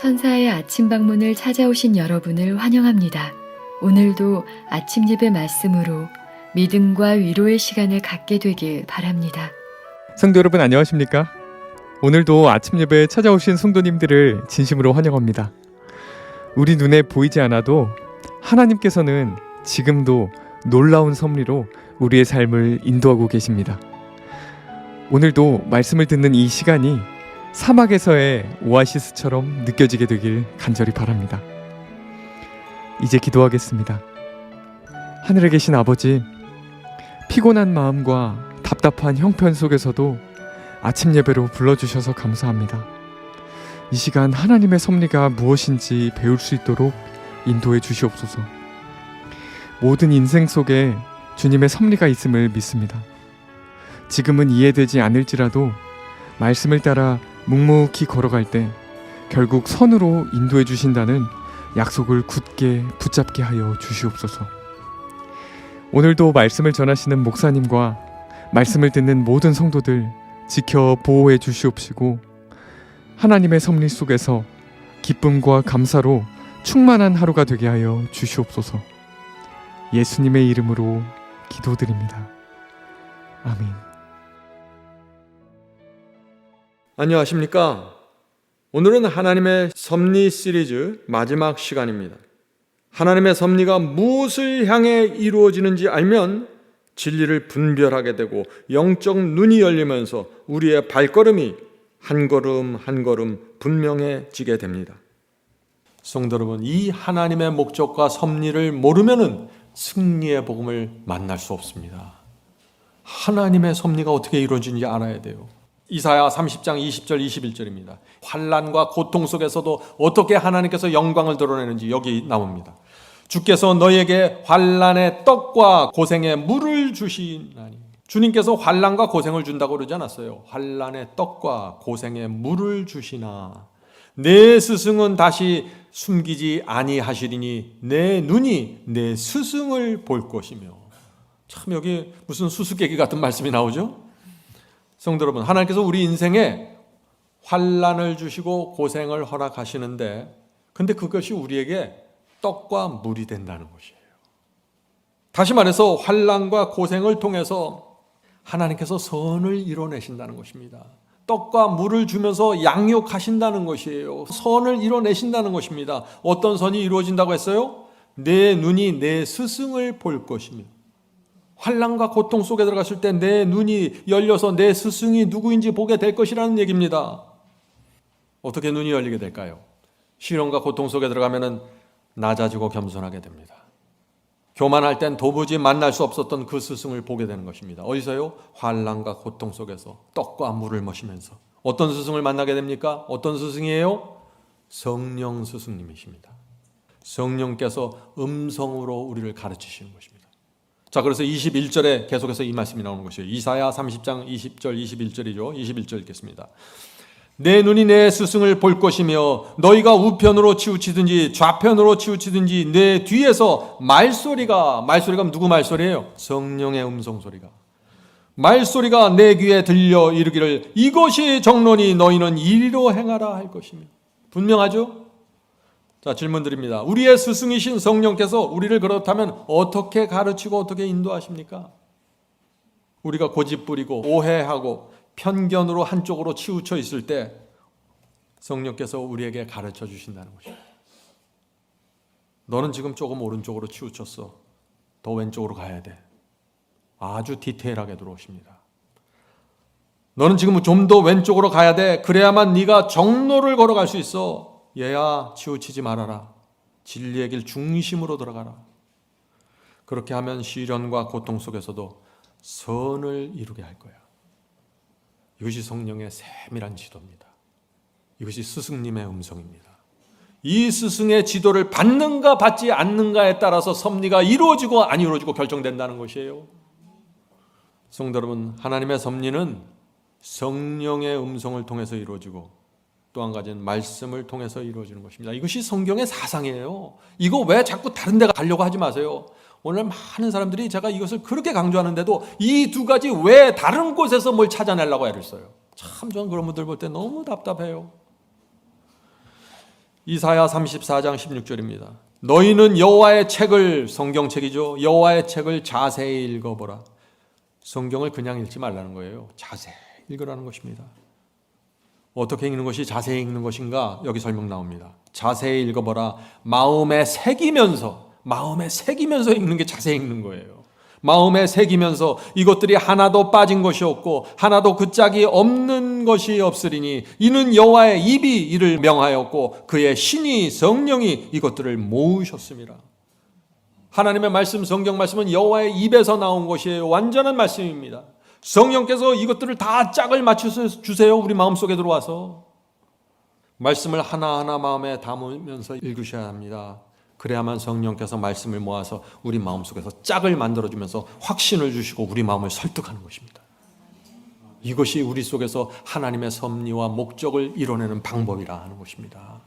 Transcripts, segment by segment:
천사의 아침 방문을 찾아오신 여러분을 환영합니다. 오늘도 아침 예배 말씀으로 믿음과 위로의 시간을 갖게 되길 바랍니다. 성도 여러분 안녕하십니까? 오늘도 아침 예배에 찾아오신 성도님들을 진심으로 환영합니다. 우리 눈에 보이지 않아도 하나님께서는 지금도 놀라운 섭리로 우리의 삶을 인도하고 계십니다. 오늘도 말씀을 듣는 이 시간이 사막에서의 오아시스처럼 느껴지게 되길 간절히 바랍니다. 이제 기도하겠습니다. 하늘에 계신 아버지, 피곤한 마음과 답답한 형편 속에서도 아침 예배로 불러주셔서 감사합니다. 이 시간 하나님의 섭리가 무엇인지 배울 수 있도록 인도해 주시옵소서. 모든 인생 속에 주님의 섭리가 있음을 믿습니다. 지금은 이해되지 않을지라도 말씀을 따라 묵묵히 걸어갈 때 결국 선으로 인도해 주신다는 약속을 굳게 붙잡게 하여 주시옵소서. 오늘도 말씀을 전하시는 목사님과 말씀을 듣는 모든 성도들 지켜 보호해 주시옵시고 하나님의 섭리 속에서 기쁨과 감사로 충만한 하루가 되게 하여 주시옵소서. 예수님의 이름으로 기도드립니다. 아멘. 안녕하십니까? 오늘은 하나님의 섭리 시리즈 마지막 시간입니다. 하나님의 섭리가 무엇을 향해 이루어지는지 알면 진리를 분별하게 되고 영적 눈이 열리면서 우리의 발걸음이 한 걸음 한 걸음 분명해지게 됩니다. 성도 여러분, 이 하나님의 목적과 섭리를 모르면은 승리의 복음을 만날 수 없습니다. 하나님의 섭리가 어떻게 이루어지는지 알아야 돼요. 이사야 30장 20절 21절입니다. 환난과 고통 속에서도 어떻게 하나님께서 영광을 드러내는지 여기 나옵니다. 주께서 너희에게 환난의 떡과 고생의 물을 주시나니. 주님께서 환난과 고생을 준다고 그러지 않았어요. 환난의 떡과 고생의 물을 주시나. 내 스승은 다시 숨기지 아니하시리니 내 눈이 내 스승을 볼 것이며. 참 여기 무슨 수수께끼 같은 말씀이 나오죠? 성도 여러분, 하나님께서 우리 인생에 환난을 주시고 고생을 허락하시는데 근데 그것이 우리에게 떡과 물이 된다는 것이에요. 다시 말해서 환난과 고생을 통해서 하나님께서 선을 이뤄내신다는 것입니다. 떡과 물을 주면서 양육하신다는 것이에요. 선을 이뤄내신다는 것입니다. 어떤 선이 이루어진다고 했어요? 내 눈이 내 스승을 볼 것이며. 환난과 고통 속에 들어갔을 때 내 눈이 열려서 내 스승이 누구인지 보게 될 것이라는 얘기입니다. 어떻게 눈이 열리게 될까요? 시련과 고통 속에 들어가면 낮아지고 겸손하게 됩니다. 교만할 땐 도무지 만날 수 없었던 그 스승을 보게 되는 것입니다. 어디서요? 환난과 고통 속에서 떡과 물을 마시면서. 어떤 스승을 만나게 됩니까? 어떤 스승이에요? 성령 스승님이십니다. 성령께서 음성으로 우리를 가르치시는 것입니다. 자, 그래서 21절에 계속해서 이 말씀이 나오는 것이에요. 이사야 30장 20절 21절이죠. 21절 읽겠습니다. 내 눈이 내 스승을 볼 것이며 너희가 우편으로 치우치든지 좌편으로 치우치든지 내 뒤에서 말소리가 누구 말소리예요? 성령의 음성소리가. 말소리가 내 귀에 들려 이르기를 이것이 정론이 너희는 이리로 행하라 할 것이며. 분명하죠? 자, 질문 드립니다. 우리의 스승이신 성령께서 우리를 그렇다면 어떻게 가르치고 어떻게 인도하십니까? 우리가 고집부리고 오해하고 편견으로 한쪽으로 치우쳐 있을 때 성령께서 우리에게 가르쳐 주신다는 것입니다. 너는 지금 조금 오른쪽으로 치우쳤어. 더 왼쪽으로 가야 돼. 아주 디테일하게 들어오십니다. 너는 지금 좀 더 왼쪽으로 가야 돼. 그래야만 네가 정로를 걸어갈 수 있어. 얘야, 치우치지 말아라. 진리의 길 중심으로 들어가라. 그렇게 하면 시련과 고통 속에서도 선을 이루게 할 거야. 이것이 성령의 세밀한 지도입니다. 이것이 스승님의 음성입니다. 이 스승의 지도를 받는가 받지 않는가에 따라서 섭리가 이루어지고 안 이루어지고 결정된다는 것이에요. 성도 여러분, 하나님의 섭리는 성령의 음성을 통해서 이루어지고 또 한 가지는 말씀을 통해서 이루어지는 것입니다. 이것이 성경의 사상이에요. 이거 왜 자꾸 다른 데 가려고 하지 마세요. 오늘 많은 사람들이 제가 이것을 그렇게 강조하는데도 이 두 가지 왜 다른 곳에서 뭘 찾아내려고 애를 써요. 참 저는 그런 분들 볼 때 너무 답답해요. 이사야 34장 16절입니다. 너희는 여호와의 책을, 성경책이죠, 여호와의 책을 자세히 읽어보라. 성경을 그냥 읽지 말라는 거예요. 자세히 읽으라는 것입니다. 어떻게 읽는 것이 자세히 읽는 것인가? 여기 설명 나옵니다. 자세히 읽어보라. 마음에 새기면서 읽는 게 자세히 읽는 거예요. 마음에 새기면서 이것들이 하나도 빠진 것이 없고 하나도 그 짝이 없는 것이 없으리니 이는 여호와의 입이 이를 명하였고 그의 신이 성령이 이것들을 모으셨습니다. 하나님의 말씀, 성경 말씀은 여호와의 입에서 나온 것이에요. 완전한 말씀입니다. 성령께서 이것들을 다 짝을 맞춰서 주세요. 우리 마음속에 들어와서 말씀을 하나하나 마음에 담으면서 읽으셔야 합니다. 그래야만 성령께서 말씀을 모아서 우리 마음속에서 짝을 만들어주면서 확신을 주시고 우리 마음을 설득하는 것입니다. 이것이 우리 속에서 하나님의 섭리와 목적을 이뤄내는 방법이라 하는 것입니다.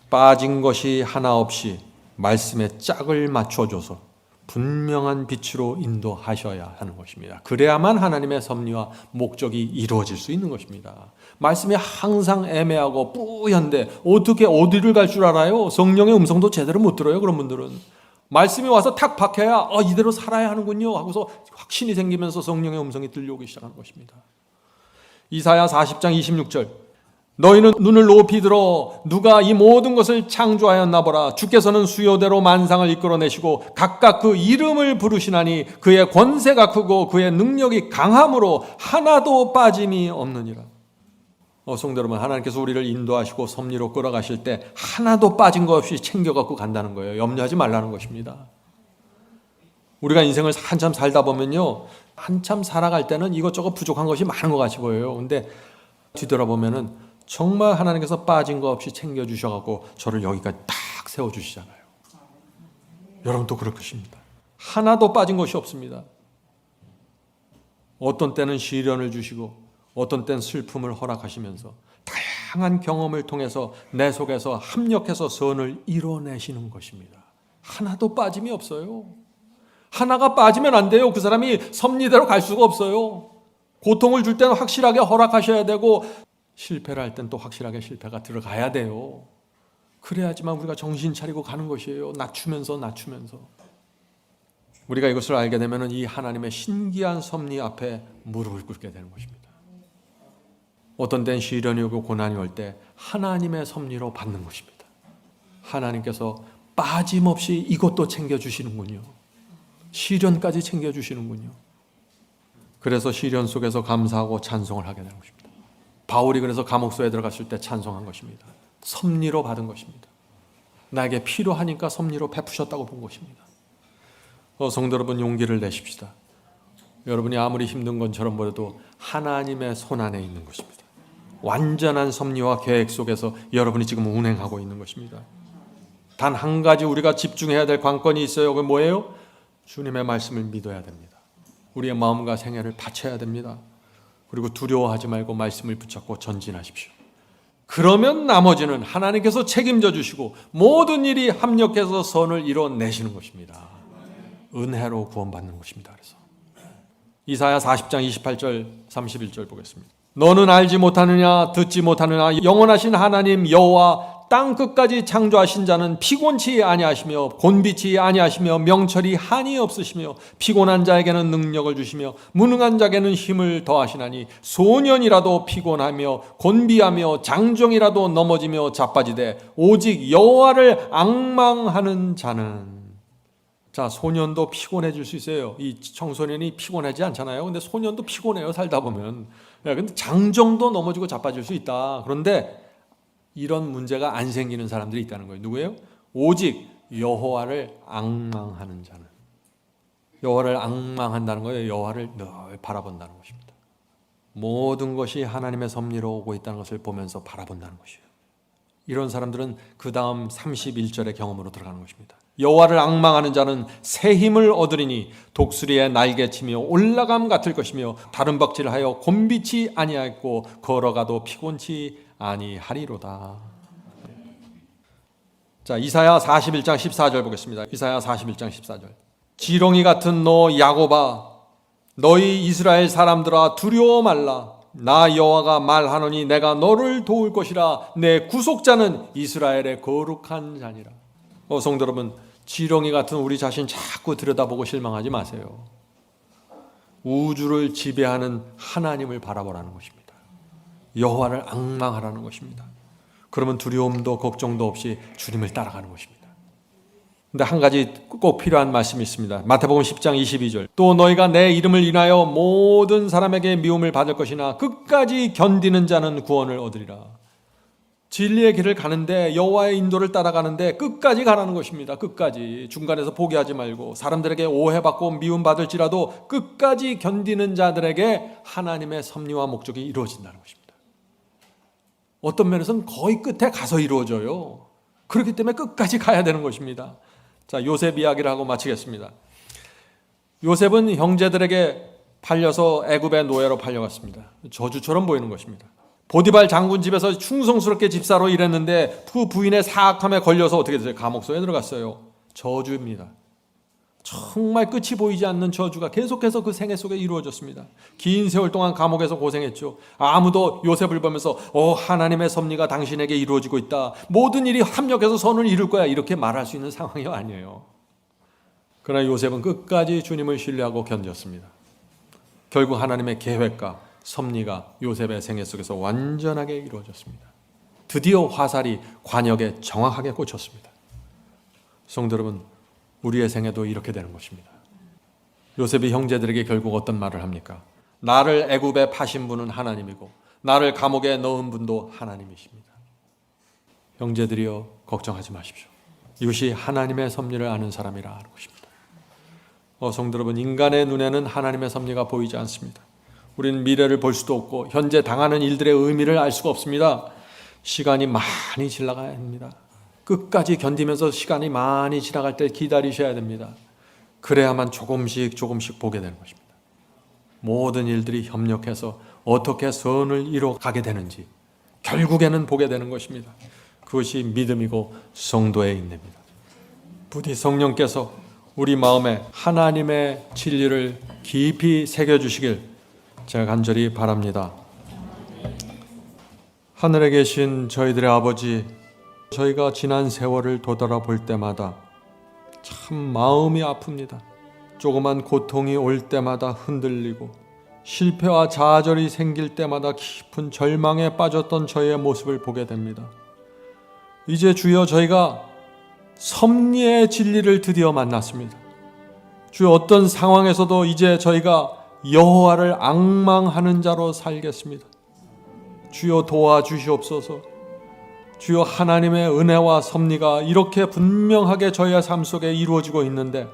빠진 것이 하나 없이 말씀에 짝을 맞춰줘서 분명한 빛으로 인도하셔야 하는 것입니다. 그래야만 하나님의 섭리와 목적이 이루어질 수 있는 것입니다. 말씀이 항상 애매하고 뿌연데 어떻게 어디를 갈 줄 알아요? 성령의 음성도 제대로 못 들어요. 그런 분들은 말씀이 와서 탁 박혀야 이대로 살아야 하는군요 하고서 확신이 생기면서 성령의 음성이 들려오기 시작하는 것입니다. 이사야 40장 26절 너희는 눈을 높이 들어 누가 이 모든 것을 창조하였나 보라. 주께서는 수요대로 만상을 이끌어내시고 각각 그 이름을 부르시나니 그의 권세가 크고 그의 능력이 강함으로 하나도 빠짐이 없느니라. 성도 여러분, 하나님께서 우리를 인도하시고 섭리로 끌어가실 때 하나도 빠진 것 없이 챙겨갖고 간다는 거예요. 염려하지 말라는 것입니다. 우리가 인생을 한참 살다 보면요, 한참 살아갈 때는 이것저것 부족한 것이 많은 것 같이 보여요. 근데 뒤돌아보면은 정말 하나님께서 빠진 거 없이 챙겨주셔갖고 저를 여기까지 딱 세워주시잖아요. 여러분도 그럴 것입니다. 하나도 빠진 것이 없습니다. 어떤 때는 시련을 주시고 어떤 때는 슬픔을 허락하시면서 다양한 경험을 통해서 내 속에서 합력해서 선을 이뤄내시는 것입니다. 하나도 빠짐이 없어요. 하나가 빠지면 안 돼요. 그 사람이 섭리대로 갈 수가 없어요. 고통을 줄 때는 확실하게 허락하셔야 되고 실패를 할 땐 또 확실하게 실패가 들어가야 돼요. 그래야지만 우리가 정신 차리고 가는 것이에요. 낮추면서 우리가 이것을 알게 되면 이 하나님의 신기한 섭리 앞에 무릎을 꿇게 되는 것입니다. 어떤 때는 시련이 오고 고난이 올 때 하나님의 섭리로 받는 것입니다. 하나님께서 빠짐없이 이것도 챙겨주시는군요. 시련까지 챙겨주시는군요. 그래서 시련 속에서 감사하고 찬송을 하게 되는 것입니다. 바울이 그래서 감옥소에 들어갔을 때 찬송한 것입니다. 섭리로 받은 것입니다. 나에게 필요하니까 섭리로 베푸셨다고 본 것입니다. 성도 여러분, 용기를 내십시다. 여러분이 아무리 힘든 것처럼 보여도 하나님의 손 안에 있는 것입니다. 완전한 섭리와 계획 속에서 여러분이 지금 운행하고 있는 것입니다. 단 한 가지 우리가 집중해야 될 관건이 있어요. 그게 뭐예요? 주님의 말씀을 믿어야 됩니다. 우리의 마음과 생애를 바쳐야 됩니다. 그리고 두려워하지 말고 말씀을 붙잡고 전진하십시오. 그러면 나머지는 하나님께서 책임져 주시고 모든 일이 합력해서 선을 이뤄내시는 것입니다. 은혜로 구원받는 것입니다. 그래서 이사야 40장 28절 31절 보겠습니다. 너는 알지 못하느냐 듣지 못하느냐 영원하신 하나님 여호와 땅 끝까지 창조하신 자는 피곤치 아니하시며 곤비치 아니하시며 명철이 한이 없으시며 피곤한 자에게는 능력을 주시며 무능한 자에게는 힘을 더하시나니 소년이라도 피곤하며 곤비하며 장정이라도 넘어지며 자빠지되 오직 여호와를 앙망하는 자는. 자, 소년도 피곤해질 수 있어요. 이 청소년이 피곤하지 않잖아요. 근데 소년도 피곤해요, 살다 보면. 근데 장정도 넘어지고 자빠질 수 있다. 그런데 이런 문제가 안 생기는 사람들이 있다는 거예요. 누구예요? 오직 여호와를 앙망하는 자는. 여호와를 앙망한다는 거예요. 여호와를 늘 바라본다는 것입니다. 모든 것이 하나님의 섭리로 오고 있다는 것을 보면서 바라본다는 것이에요. 이런 사람들은 그 다음 31절의 경험으로 들어가는 것입니다. 여호와를 앙망하는 자는 새 힘을 얻으리니 독수리의 날개치며 올라감 같을 것이며 다른 박질하여 곤비치 아니하였고 걸어가도 피곤치 아니하리로다. 자, 이사야 41장 14절 보겠습니다. 이사야 41장 14절. 지렁이 같은 너 야곱아, 너희 이스라엘 사람들아 두려워 말라. 나 여호와가 말하노니 내가 너를 도울 것이라. 내 구속자는 이스라엘의 거룩한 자니라. 성도 여러분, 지렁이 같은 우리 자신 자꾸 들여다보고 실망하지 마세요. 우주를 지배하는 하나님을 바라보라는 것입니다. 여호와를 앙망하라는 것입니다. 그러면 두려움도 걱정도 없이 주님을 따라가는 것입니다. 근데 한 가지 꼭 필요한 말씀이 있습니다. 마태복음 10장 22절. 또 너희가 내 이름을 인하여 모든 사람에게 미움을 받을 것이나 끝까지 견디는 자는 구원을 얻으리라. 진리의 길을 가는데, 여호와의 인도를 따라가는데 끝까지 가라는 것입니다. 끝까지. 중간에서 포기하지 말고, 사람들에게 오해받고 미움받을지라도 끝까지 견디는 자들에게 하나님의 섭리와 목적이 이루어진다는 것입니다. 어떤 면에서는 거의 끝에 가서 이루어져요. 그렇기 때문에 끝까지 가야 되는 것입니다. 자, 요셉 이야기를 하고 마치겠습니다. 요셉은 형제들에게 팔려서 애굽의 노예로 팔려갔습니다. 저주처럼 보이는 것입니다. 보디발 장군 집에서 충성스럽게 집사로 일했는데 그 부인의 사악함에 걸려서 어떻게 됐어요? 감옥소에 들어갔어요. 저주입니다. 정말 끝이 보이지 않는 저주가 계속해서 그 생애 속에 이루어졌습니다. 긴 세월 동안 감옥에서 고생했죠. 아무도 요셉을 보면서 하나님의 섭리가 당신에게 이루어지고 있다, 모든 일이 합력해서 선을 이룰 거야, 이렇게 말할 수 있는 상황이 아니에요. 그러나 요셉은 끝까지 주님을 신뢰하고 견뎠습니다. 결국 하나님의 계획과 섭리가 요셉의 생애 속에서 완전하게 이루어졌습니다. 드디어 화살이 관역에 정확하게 꽂혔습니다. 성도 여러분, 우리의 생애도 이렇게 되는 것입니다. 요셉이 형제들에게 결국 어떤 말을 합니까? 나를 애굽에 파신 분은 하나님이고 나를 감옥에 넣은 분도 하나님이십니다. 형제들이여, 걱정하지 마십시오. 이것이 하나님의 섭리를 아는 사람이라 하는 것입니다. 성도 여러분, 인간의 눈에는 하나님의 섭리가 보이지 않습니다. 우리는 미래를 볼 수도 없고 현재 당하는 일들의 의미를 알 수가 없습니다. 시간이 많이 지나가야 합니다. 끝까지 견디면서 시간이 많이 지나갈 때 기다리셔야 됩니다. 그래야만 조금씩 보게 되는 것입니다. 모든 일들이 협력해서 어떻게 선을 이뤄가게 되는지 결국에는 보게 되는 것입니다. 그것이 믿음이고 성도의 인내입니다. 부디 성령께서 우리 마음에 하나님의 진리를 깊이 새겨주시길 제가 간절히 바랍니다. 하늘에 계신 저희들의 아버지, 저희가 지난 세월을 되돌아볼 때마다 참 마음이 아픕니다. 조그만 고통이 올 때마다 흔들리고 실패와 좌절이 생길 때마다 깊은 절망에 빠졌던 저희의 모습을 보게 됩니다. 이제 주여, 저희가 섭리의 진리를 드디어 만났습니다. 주여, 어떤 상황에서도 이제 저희가 여호와를 앙망하는 자로 살겠습니다. 주여, 도와주시옵소서. 주여, 하나님의 은혜와 섭리가 이렇게 분명하게 저희의 삶 속에 이루어지고 있는데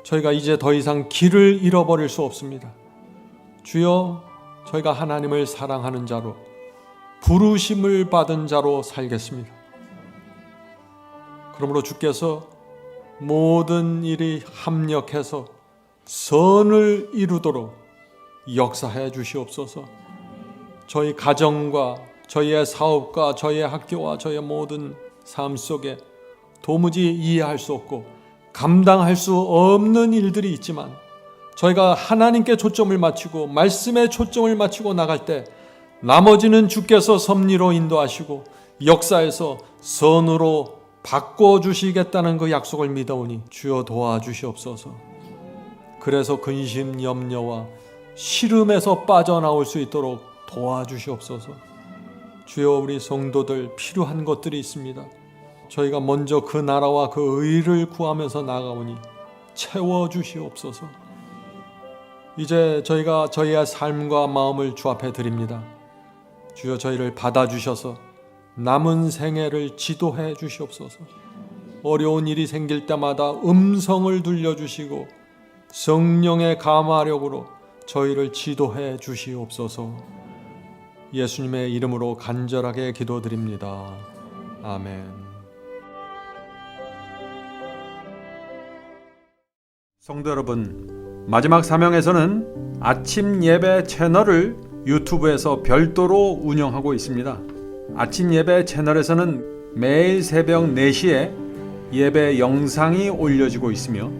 저희가 이제 더 이상 길을 잃어버릴 수 없습니다. 주여, 저희가 하나님을 사랑하는 자로, 부르심을 받은 자로 살겠습니다. 그러므로 주께서 모든 일이 합력해서 선을 이루도록 역사해 주시옵소서. 저희 가정과 저희의 사업과 저희의 학교와 저희의 모든 삶 속에 도무지 이해할 수 없고 감당할 수 없는 일들이 있지만 저희가 하나님께 초점을 맞추고 말씀에 초점을 맞추고 나갈 때 나머지는 주께서 섭리로 인도하시고 역사에서 선으로 바꿔주시겠다는 그 약속을 믿어오니 주여, 도와주시옵소서. 그래서 근심 염려와 시름에서 빠져나올 수 있도록 도와주시옵소서. 주여, 우리 성도들 필요한 것들이 있습니다. 저희가 먼저 그 나라와 그 의를 구하면서 나아가오니 채워주시옵소서. 이제 저희가 저희의 삶과 마음을 주 앞에 드립니다. 주여, 저희를 받아주셔서 남은 생애를 지도해 주시옵소서. 어려운 일이 생길 때마다 음성을 들려주시고 성령의 감화력으로 저희를 지도해 주시옵소서. 예수님의 이름으로 간절하게 기도드립니다. 아멘. 성도 여러분, 마지막 사명에서는 아침 예배 채널을 유튜브에서 별도로 운영하고 있습니다. 아침 예배 채널에서는 매일 새벽 4시에 예배 영상이 올려지고 있으며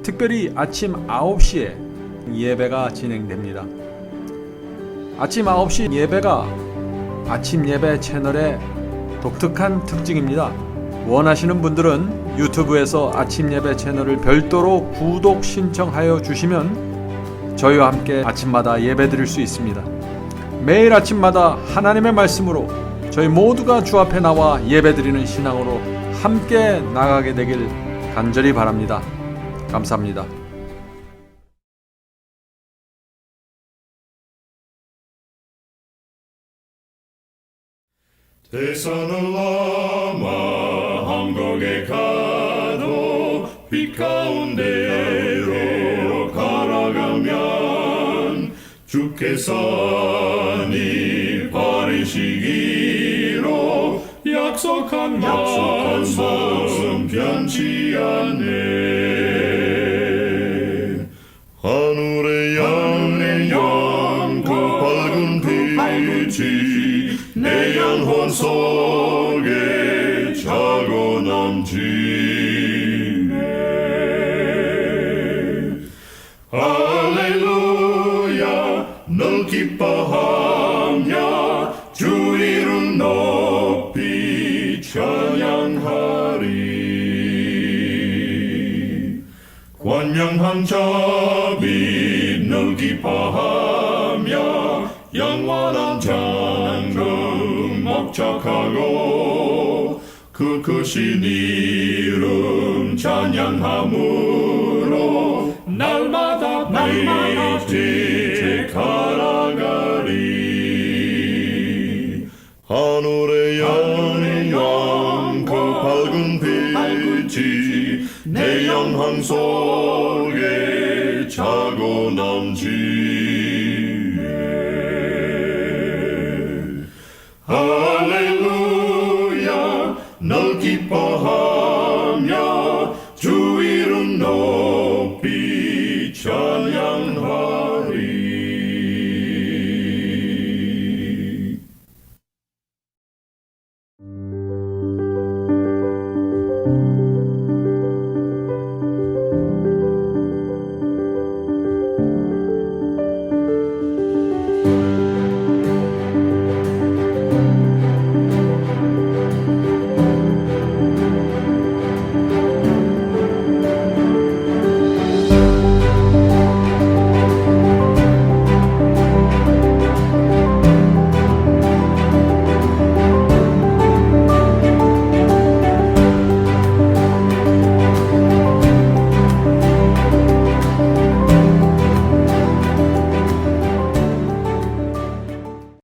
특별히 아침 9시에 예배가 진행됩니다. 아침 9시 예배가 아침 예배 채널의 독특한 특징입니다. 원하시는 분들은 유튜브에서 아침 예배 채널을 별도로 구독 신청하여 주시면 저희와 함께 아침마다 예배 드릴 수 있습니다. 매일 아침마다 하나님의 말씀으로 저희 모두가 주 앞에 나와 예배 드리는 신앙으로 함께 나가게 되길 간절히 바랍니다. 감사합니다. 대산을 넘어 한국에 가도 빛 가운데로 걸어가면 주께서 네 버리시기로 약속한 말씀 변치 않네. 하늘의 양 그 밝은 빛이 내 영혼 속에 자고 넘치네. 할렐루야 널 기뻐하며 주 이름 높이 찬양하리. 권명한 자비 널 기뻐하며 영원한 장금 목적하고 그 크신 이름 찬양함으로 날마다 빛에 걸어가리. 하늘의 양 그 밝은 빛이 내 영혼 속에 차고 넘치네. 할렐루야